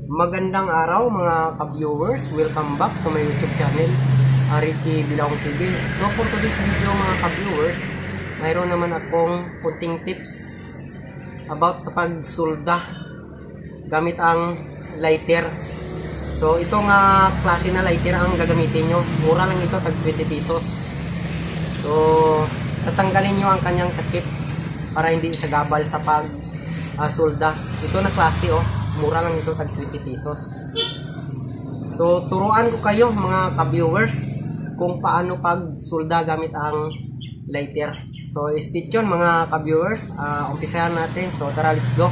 Magandang araw mga ka-viewers, welcome back to my YouTube channel, Ricky Bilaong TV. So for today's video mga ka-viewers, mayroon naman akong kunting tips about sa pagsulda gamit ang lighter. So itong klase na lighter ang gagamitin nyo, mura lang ito, tag 20 pesos. So tatanggalin nyo ang kanyang takip para hindi isagabal sa pag-sulda. Ito na klase mura lang ito, tag 20 pesos. So turuan ko kayo mga ka-viewers kung paano pagsulda gamit ang lighter. So stay tuned mga ka-viewers, umpisahan natin. So tara, let's go.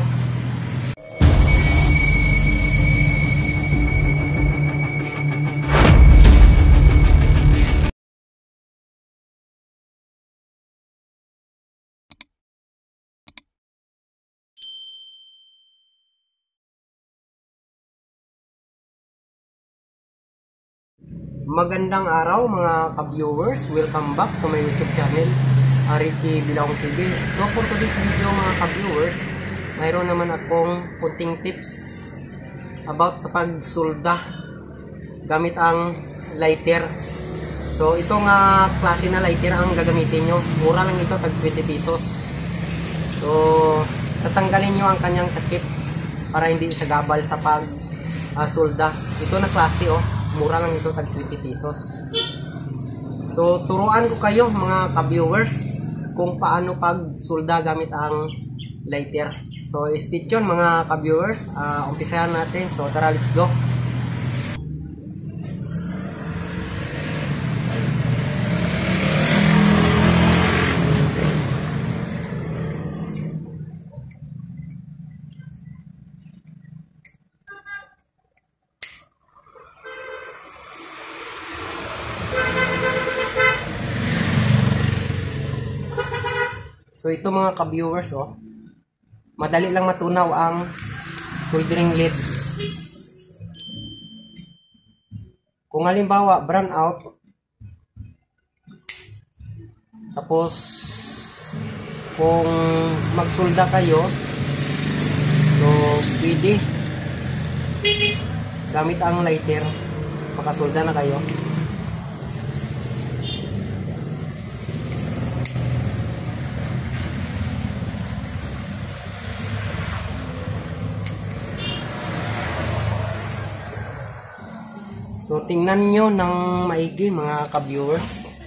Magandang araw mga ka-viewers, welcome back to my YouTube channel, Ricky Bilaong TV. So for today's video mga ka-viewers, mayroon naman akong kunting tips about sa pagsulda gamit ang lighter. So itong klase na lighter ang gagamitin nyo, mura lang ito, tag 20 pesos. So tatanggalin nyo ang kanyang takip para hindi isagabal sa pag-sulda. Ito na klase mura lang ito, tag 20 pesos. So turuan ko kayo mga ka-viewers kung paano pagsulda gamit ang lighter. So stay tuned mga ka-viewers, umpisahan natin. So tara, let's go. So ito mga ka-viewers madali lang matunaw ang soldering lead. Kung halimbawa brown out, tapos kung magsulda kayo, so pwede gamit ang lighter, makasulda na kayo. So tingnan nyo ng maigi mga ka-viewers.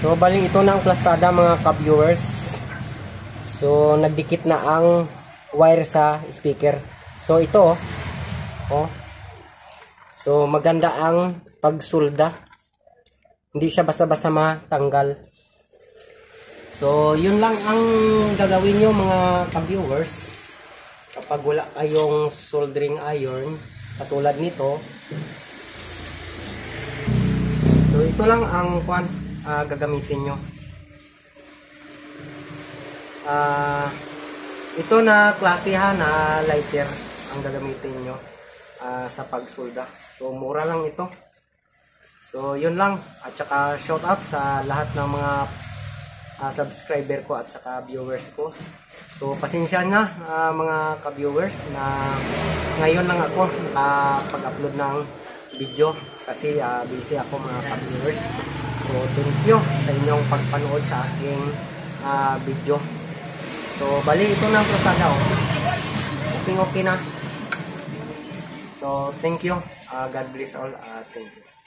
So bali ito na ang plastada mga ka-viewers. So nagdikit na ang wire sa speaker. So ito so maganda ang pagsulda. Hindi siya basta-basta matanggal. So yun lang ang gagawin nyo mga ka-viewers kapag wala kayong soldering iron katulad nito. So ito lang ang gagamitin nyo. Ito na klasihan na lighter ang gagamitin nyo sa pagsulda. So mura lang ito. So yun lang, at saka shout out sa lahat ng mga subscriber ko at saka viewers ko. So pasensya na mga ka-viewers na ngayon lang ako nakapag-upload ng video kasi busy ako mga ka-viewers. So thank you sa inyong pagpanood sa aking video. So bali ito na ang plastada okay na. So, thank you. God bless all. Thank you.